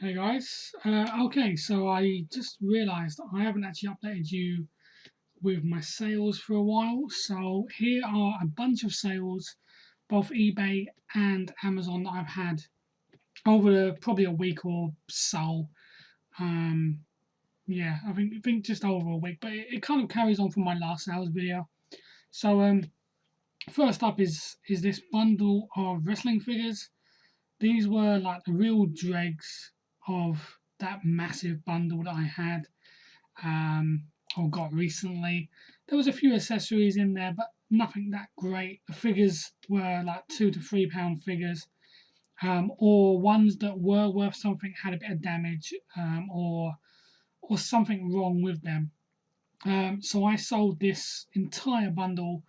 Hey guys, okay, so I just realised I haven't actually updated you with my sales for a while. So here are a bunch of sales, both eBay and Amazon, that I've had over probably a week or so. Um, yeah, I think just over a week, but it kind of carries on from my last sales video. So first up is this bundle of wrestling figures. These were like the real dregs of that massive bundle that I had or got recently. There was a few accessories in there, but nothing that great. The figures were like £2 to £3 figures, or ones that were worth something had a bit of damage, or something wrong with them. So I sold this entire bundle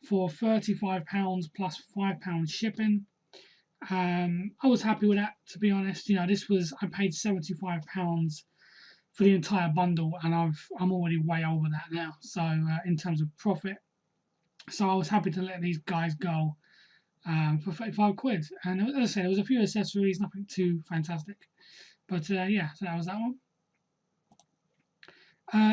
for £35 plus £5 shipping. I was happy with that, to be honest. This was I paid £75 for the entire bundle, and I'm already way over that now. So in terms of profit, so I was happy to let these guys go for 35 quid. And as I said, there was a few accessories, nothing too fantastic, but yeah, so that was that one.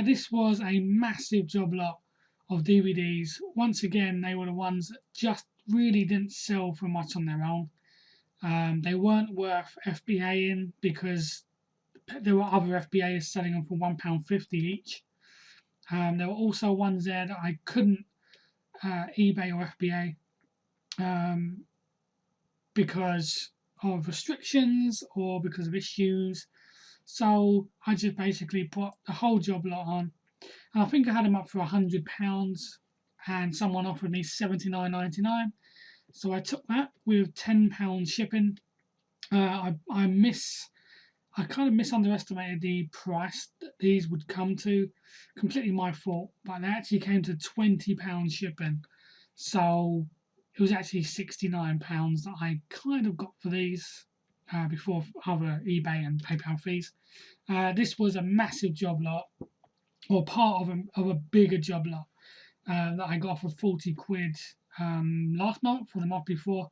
This was a massive job lot of DVDs. Once again, they were the ones that just really didn't sell for much on their own. They weren't worth FBA in because there were other FBAs selling them for £1.50 each. There were also ones there that I couldn't eBay or FBA because of restrictions or because of issues. So I just basically put the whole job lot on. And I think I had them up for £100, and someone offered me £79.99. So I took that with £10 shipping. I kind of misunderestimated the price that these would come to. Completely my fault, but they actually came to £20 shipping. So it was actually £69 that I kind of got for these before other eBay and PayPal fees. This was a massive job lot, or part of a bigger job lot that I got for 40 quid last month or the month before.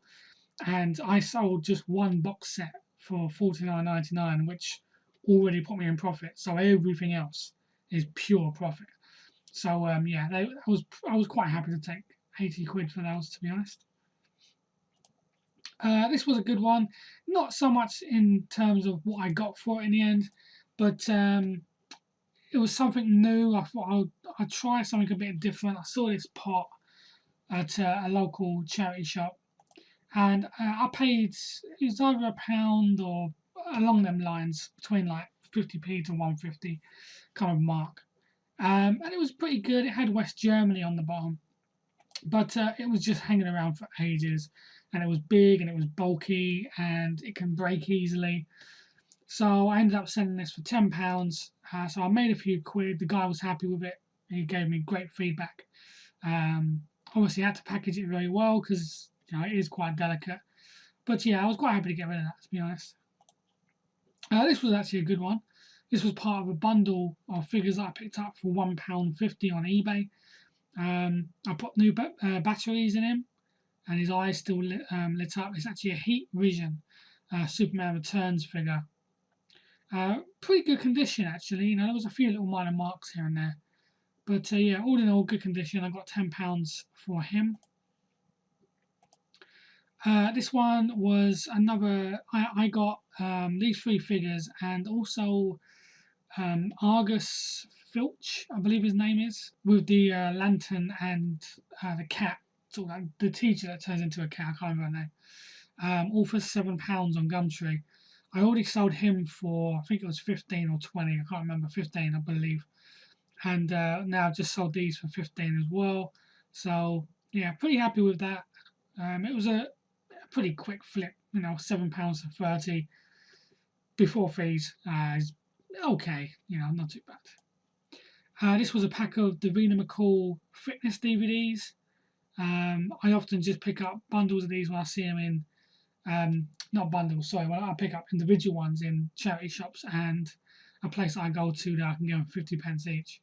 And I sold just one box set for £49.99, which already put me in profit. So everything else is pure profit. So yeah, I was quite happy to take 80 quid for those, to be honest. This was a good one, not so much in terms of what I got for it in the end, but it was something new. I thought I'd try something a bit different. I saw this pot at a local charity shop, and I paid, it was either £1 or along them lines, between like 50p to 150 kind of mark. And it was pretty good. It had West Germany on the bottom, but it was just hanging around for ages, and it was big and it was bulky and it can break easily. So I ended up selling this for £10. So I made a few quid. The guy was happy with it. He gave me great feedback. Obviously, I had to package it very well because it is quite delicate. But yeah, I was quite happy to get rid of that, to be honest. This was actually a good one. This was part of a bundle of figures that I picked up for £1.50 on eBay. I put new batteries in him, and his eyes still lit up. It's actually a Heat Vision Superman Returns figure. Pretty good condition, actually. There was a few little minor marks here and there. But yeah, all in all, good condition. I got £10 for him. This one was another. I got these three figures, and also Argus Filch, I believe his name is, with the lantern and the cat, sort of like the teacher that turns into a cat. I can't remember her name. All for £7 on Gumtree. I already sold him for, I think it was 15 or 20. I can't remember, 15, I believe. And now I've just sold these for 15 as well. So yeah, pretty happy with that. It was a pretty quick flip, £7 to 30 before fees. Is okay, not too bad. This was a pack of Davina McCall fitness DVDs. I often just pick up bundles of these when I see them in, not bundles, sorry, when I pick up individual ones in charity shops and a place that I go to that I can get them 50p each.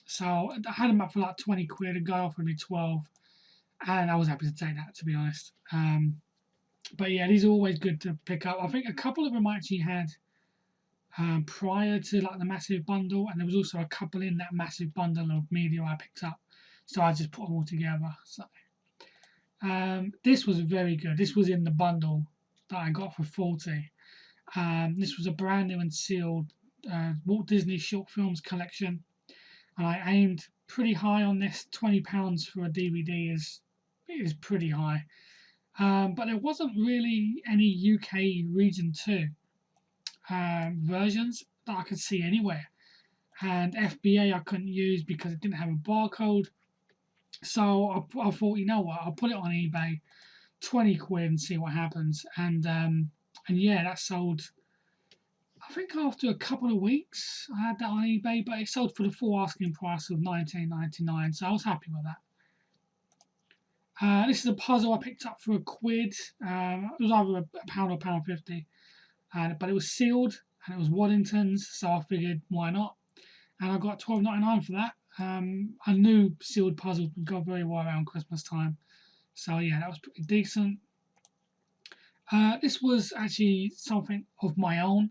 So I had them up for like 20 quid. A guy offered me 12, and I was happy to take that, to be honest. But yeah, these are always good to pick up. I think a couple of them I actually had prior to like the massive bundle, and there was also a couple in that massive bundle of media I picked up. So I just put them all together. So this was very good. This was in the bundle that I got for 40. This was a brand new and sealed Walt Disney short films collection, and I aimed pretty high on this. £20 for a DVD is pretty high. But there wasn't really any UK Region 2 versions that I could see anywhere. And FBA I couldn't use because it didn't have a barcode. So I thought, you know what, I'll put it on eBay, 20 quid and see what happens. And yeah, that sold, I think after a couple of weeks, I had that on eBay, but it sold for the full asking price of £19.99, so I was happy with that. This is a puzzle I picked up for a quid. It was either a pound or £1.50, but it was sealed and it was Waddington's, so I figured why not. And I got £12.99 for that. I knew sealed puzzles would go very well around Christmas time, so yeah, that was pretty decent. This was actually something of my own.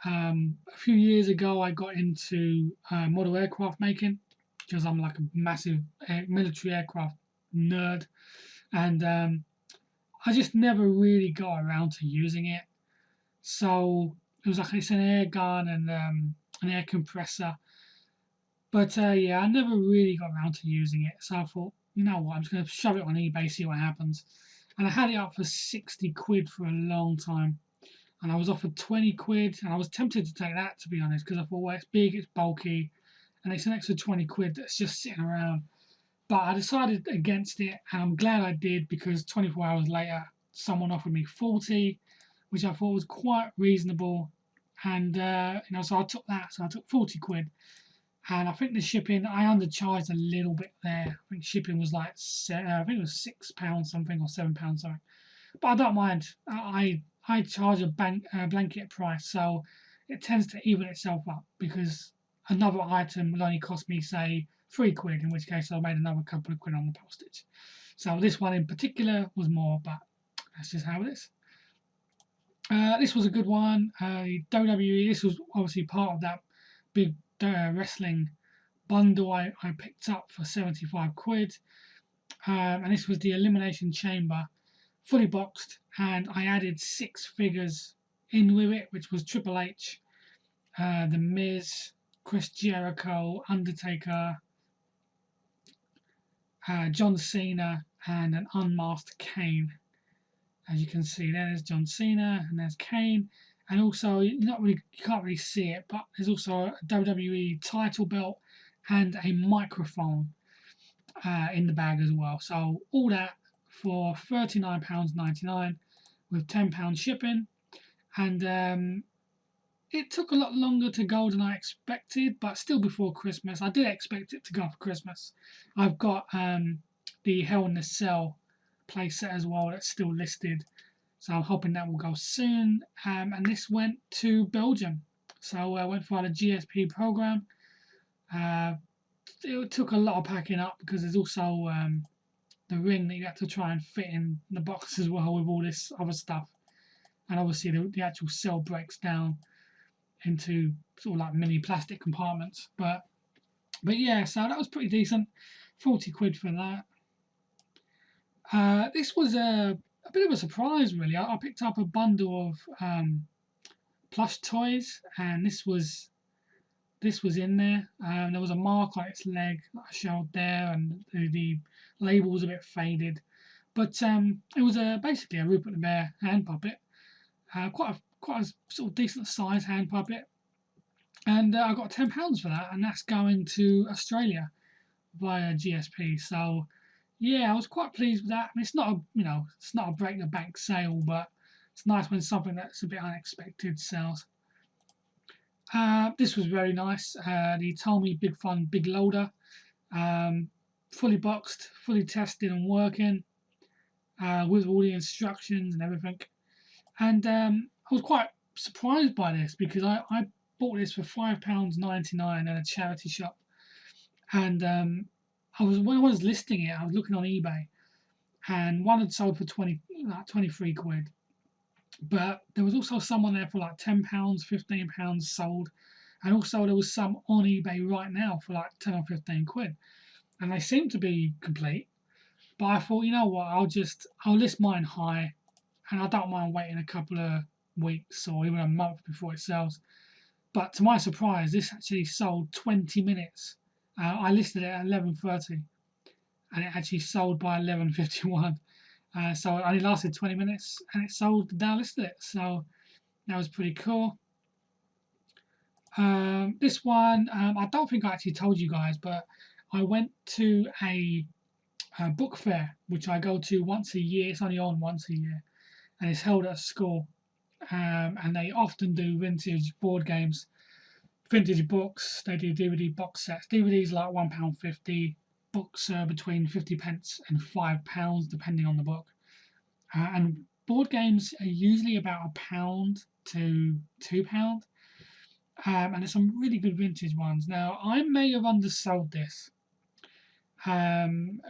A few years ago, I got into model aircraft making because I'm like a massive military aircraft nerd, and I just never really got around to using it. So it was like it's an air gun and an air compressor, but yeah, I never really got around to using it. So I thought, you know what, I'm just going to shove it on eBay, see what happens. And I had it up for 60 quid for a long time. And I was offered 20 quid, and I was tempted to take that, to be honest, because I thought, well, it's big, it's bulky, and it's an extra 20 quid that's just sitting around. But I decided against it, and I'm glad I did, because 24 hours later, someone offered me 40, which I thought was quite reasonable. And, you know, so I took that, so I took 40 quid. And I think the shipping, I undercharged a little bit there. I think shipping was like, I think it was £6 something or £7 something. But I don't mind. I charge a blanket price, so it tends to even itself up because another item will only cost me, say, 3 quid, in which case I made another couple of quid on the postage. So this one in particular was more, but that's just how it is. This was a good one. WWE, this was obviously part of that big wrestling bundle I picked up for 75 quid. And this was the Elimination Chamber, fully boxed, and I added 6 figures in with it, which was Triple H, The Miz, Chris Jericho, Undertaker, John Cena, and an unmasked Kane. As you can see, there's John Cena and there's Kane, and also you can't really see it, but there's also a WWE title belt and a microphone in the bag as well. So all that for £39.99 with £10 shipping, and it took a lot longer to go than I expected, but still before Christmas. I did expect it to go for Christmas. I've got the Hell in a Cell playset as well that's still listed, so I'm hoping that will go soon. And this went to Belgium, so I went for the GSP program. It took a lot of packing up because there's also the ring that you have to try and fit in the box as well with all this other stuff, and obviously the actual cell breaks down into sort of like mini plastic compartments. But yeah, so that was pretty decent. 40 quid for that. This was a bit of a surprise, really. I picked up a bundle of plush toys, and this was in there. There was a mark on its leg that I showed there, and the label was a bit faded. But it was basically a Rupert the Bear hand puppet, quite a sort of decent size hand puppet, and I got £10 for that, and that's going to Australia via GSP. So yeah, I was quite pleased with that. I mean, it's not a break the bank sale, but it's nice when something that's a bit unexpected sells. This was very nice. The Tomy Big Fun Big Loader, fully boxed, fully tested and working, with all the instructions and everything. And I was quite surprised by this because I bought this for £5.99 at a charity shop, and when I was listing it, I was looking on eBay, and one had sold for 23 quid. But there was also some on there for like £10, £15 sold, and also there was some on eBay right now for like 10 or 15 quid, and they seem to be complete. But I thought, you know what, I'll list mine high, and I don't mind waiting a couple of weeks or even a month before it sells. But to my surprise, this actually sold 20 minutes. I listed it at 11:30, and it actually sold by 11:51. So it only lasted 20 minutes, and it sold the day I listed it. So that was pretty cool. This one, I don't think I actually told you guys, but I went to a book fair, which I go to once a year. It's only on once a year, and it's held at a school. And they often do vintage board games, vintage books. They do DVD box sets. DVDs like £1.50. Books are between 50p and £5, depending on the book. And board games are usually about £1 to £2. And there's some really good vintage ones. Now, I may have undersold this.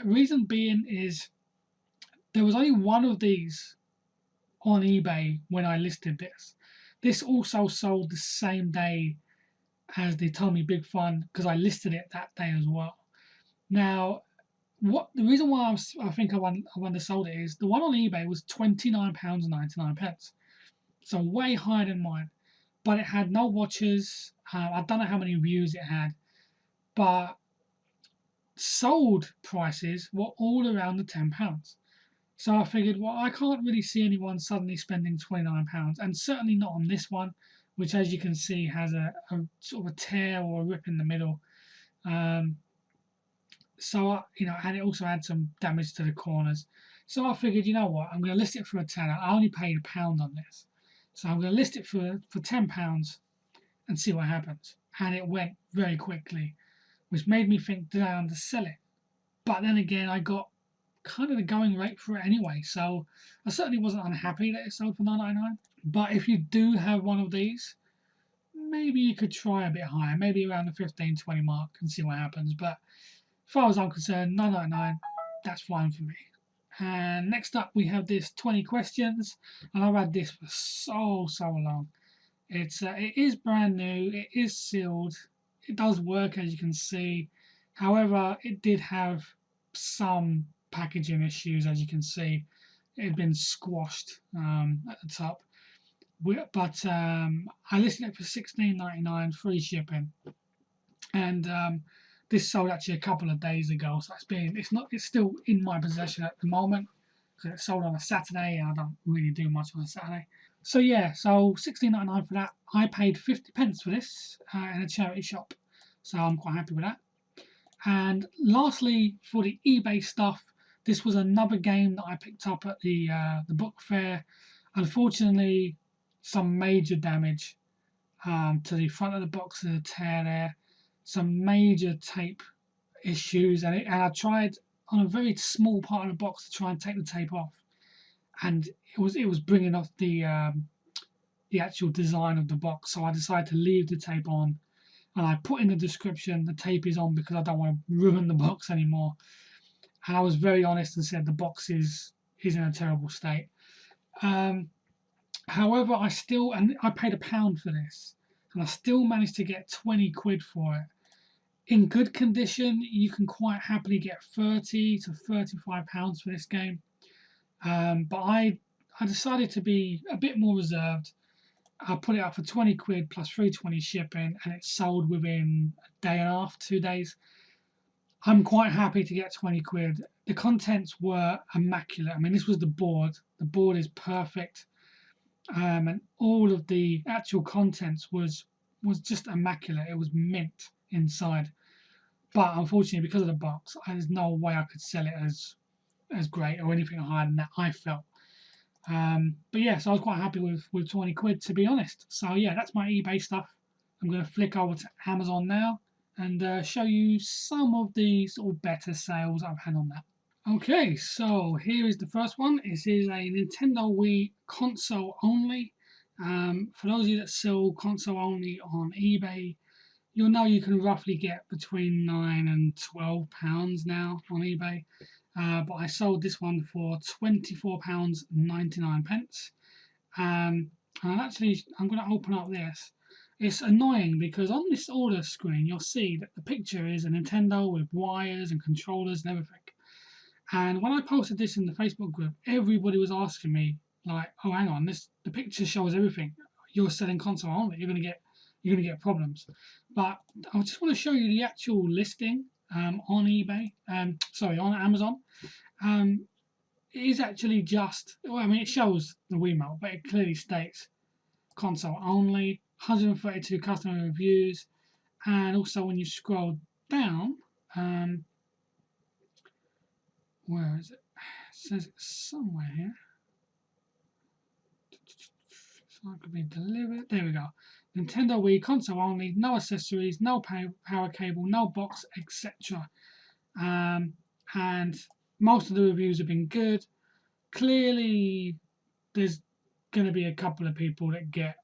Reason being is there was only one of these on eBay when I listed this. This also sold the same day as the Tommy Big Fun because I listed it that day as well. Now, what the reason why I think I've undersold it is the one on eBay was £29.99, so way higher than mine. But it had no watches. I don't know how many views it had, but sold prices were all around the £10. So I figured, well, I can't really see anyone suddenly spending £29, and certainly not on this one, which, as you can see, has a sort of a tear or a rip in the middle. And it also had some damage to the corners. So I figured, you know what, I'm going to list it for a tenner. I only paid £1 on this, so I'm going to list it for £10 and see what happens. And it went very quickly, which made me think, did I undersell it? But then again, I got kind of the going rate for it anyway, so I certainly wasn't unhappy that it sold for £9.99. But if you do have one of these, maybe you could try a bit higher, maybe around the 15-20 mark, and see what happens. But as far as I'm concerned, £9.99, that's fine for me. And next up, we have this 20 questions, and I've had this for so long. It is brand new, it is sealed, it does work, as you can see. However, it did have some packaging issues, as you can see. It had been squashed at the top. But I listed it for £16.99, free shipping, and this sold actually a couple of days ago. So it's still in my possession at the moment because it sold on a Saturday, and I don't really do much on a Saturday. So yeah, so £16.99 for that. I paid 50p for this in a charity shop, so I'm quite happy with that. And lastly, for the eBay stuff, this was another game that I picked up at the book fair. Unfortunately, some major damage to the front of the box, the tear there, some major tape issues, and I tried on a very small part of the box to try and take the tape off, and it was bringing off the actual design of the box. So I decided to leave the tape on, and I put in the description the tape is on because I don't want to ruin the box anymore. And I was very honest and said the box is in a terrible state. However, I paid £1 for this, and I still managed to get 20 quid for it. In good condition, you can quite happily get £30 to £35 for this game. But I decided to be a bit more reserved. I put it up for 20 quid plus £3.20 shipping, and it sold within a day and a half, 2 days. I'm quite happy to get 20 quid. The contents were immaculate. I mean, this was the board. The board is perfect. And all of the actual contents was just immaculate. It was mint inside. But unfortunately, because of the box, there's no way I could sell it as great or anything higher than that, I felt. But yeah, so I was quite happy with 20 quid, to be honest. So yeah, that's my eBay stuff. I'm going to flick over to Amazon now and show you some of the sort of better sales I've had on that. Okay, so here is the first one. This is a Nintendo Wii console only. For those of you that sell console only on eBay, you'll know you can roughly get between £9 and £12 now on eBay. but I sold this one for £24.99. And actually, I'm going to open up this. It's annoying because on this order screen, you'll see that the picture is a Nintendo with wires and controllers and everything. And when I posted this in the Facebook group, everybody was asking me, like, "Oh, hang on, the picture shows everything. You're selling console only. You're gonna get problems." But I just want to show you the actual listing on eBay. Sorry, on Amazon. It is actually just. Well, I mean, it shows the Wiimote, but it clearly states console only. 132 customer reviews, and also when you scroll down, where is it? It says it's somewhere here. So it could be delivered. There we go. Nintendo Wii console only, no accessories, no power cable, no box, etc. And most of the reviews have been good. Clearly, there's going to be a couple of people that get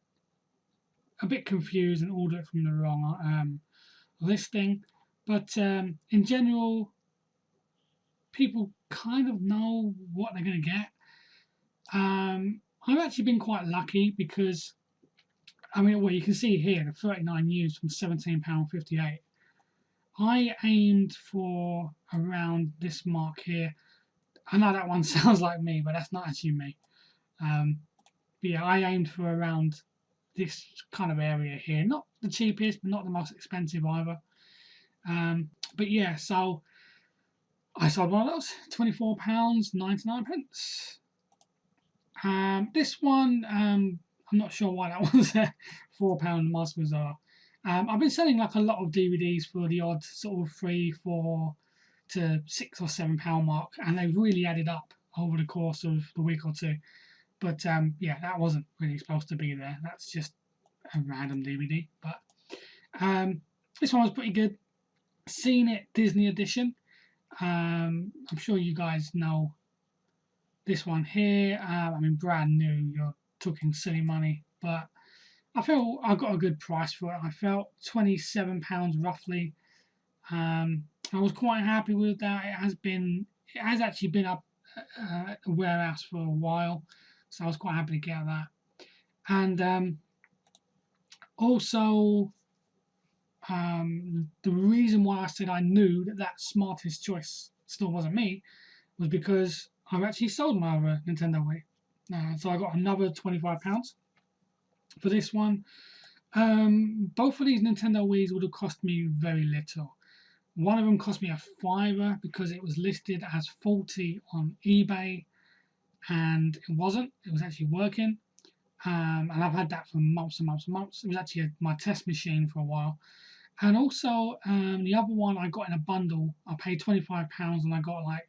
a bit confused and order it from the wrong listing. But in general, people kind of know what they're going to get. I've actually been quite lucky because, I mean, well, you can see here the 39 used from £17.58. I aimed for around this mark here. I know that one sounds like me, but that's not actually me. But yeah, I aimed for around this kind of area here. Not the cheapest, but not the most expensive either. But yeah, so I sold one of those, £24.99. This one, I'm not sure why that one's there. £4 Mask Bazaar. I've been selling like a lot of DVDs for the odd sort of £3, £4 to £6 or £7 mark, and they've really added up over the course of the week or two. But yeah, that wasn't really supposed to be there. That's just a random DVD. But this one was pretty good. Seen It Disney Edition. I'm sure you guys know this one here. I mean, brand new. You're talking silly money, but I feel I got a good price for it. I felt £27 roughly. I was quite happy with that. It has actually been up a warehouse for a while, so I was quite happy to get that. And also, the reason why I said I knew that Smartest Choice still wasn't me was because I've actually sold my other Nintendo Wii. So I got another £25 for this one. Both of these Nintendo Wiis would have cost me very little. One of them cost me a £5 because it was listed as faulty on eBay, and it wasn't. It was actually working. And I've had that for months and months and months. It was actually my test machine for a while. And also, the other one I got in a bundle. I paid £25 and I got like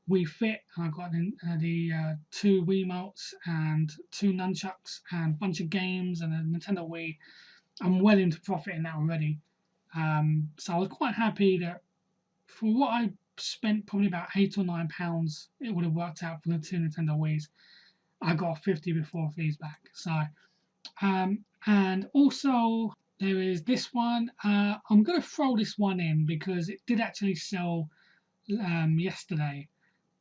Wii Fit, and I got the 2 Wiimotes and 2 nunchucks and a bunch of games and a Nintendo Wii. I'm well into profit in that already. So I was quite happy that for what I spent, probably about £8 or £9, it would have worked out for the 2 Nintendo Wiis. I got 50 before fees back. So, and also there is this one. I'm going to throw this one in because it did actually sell yesterday,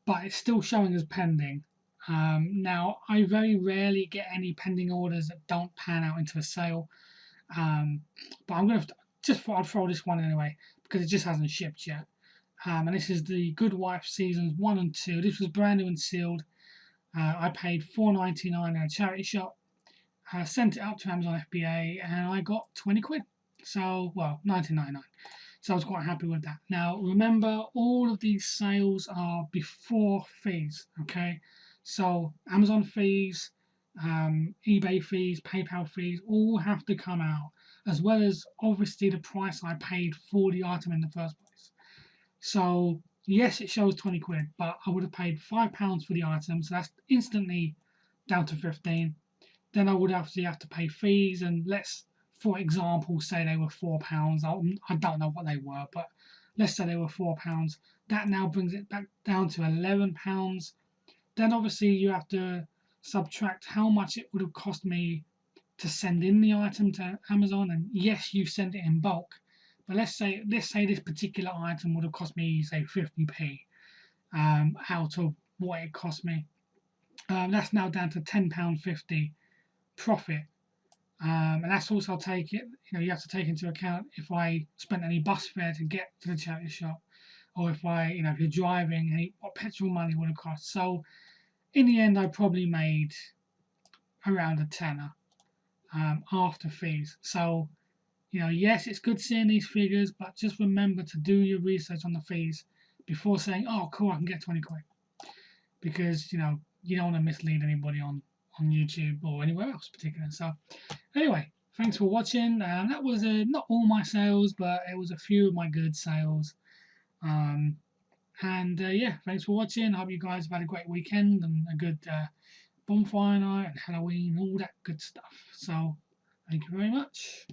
but it's still showing as pending. Now, I very rarely get any pending orders that don't pan out into a sale, but I'm going to just thought I'd throw this one anyway because it just hasn't shipped yet. And this is the Good Wife Seasons 1 and 2. This was brand new and sealed. I paid £4.99 at a charity shop. Sent it up to Amazon FBA, and I got 20 quid. So, well, £19.99. So I was quite happy with that. Now, remember, all of these sales are before fees, okay? So, Amazon fees, eBay fees, PayPal fees, all have to come out, as well as, obviously, the price I paid for the item in the first place. So, yes, it shows 20 quid, but I would have paid £5 for the item, so that's instantly down to 15. Then I would actually have to pay fees, and let's, for example, say they were £4. I don't know what they were, but let's say they were £4. That now brings it back down to £11. Then obviously you have to subtract how much it would have cost me to send in the item to Amazon. And yes, you send it in bulk, but let's say this particular item would have cost me, say, 50p. out of what it cost me. That's now down to £10.50 profit. And that's also take it, you have to take into account if I spent any bus fare to get to the charity shop, or if if you're driving, what petrol money would have cost. So in the end, I probably made around a tenner after fees. So, yes, it's good seeing these figures, but just remember to do your research on the fees before saying, oh, cool, I can get 20 quid. Because, you don't want to mislead anybody on YouTube or anywhere else particular. So anyway, thanks for watching. That was not all my sales, but it was a few of my good sales. Yeah, thanks for watching. I hope you guys have had a great weekend and a good bonfire night and Halloween, all that good stuff. So thank you very much.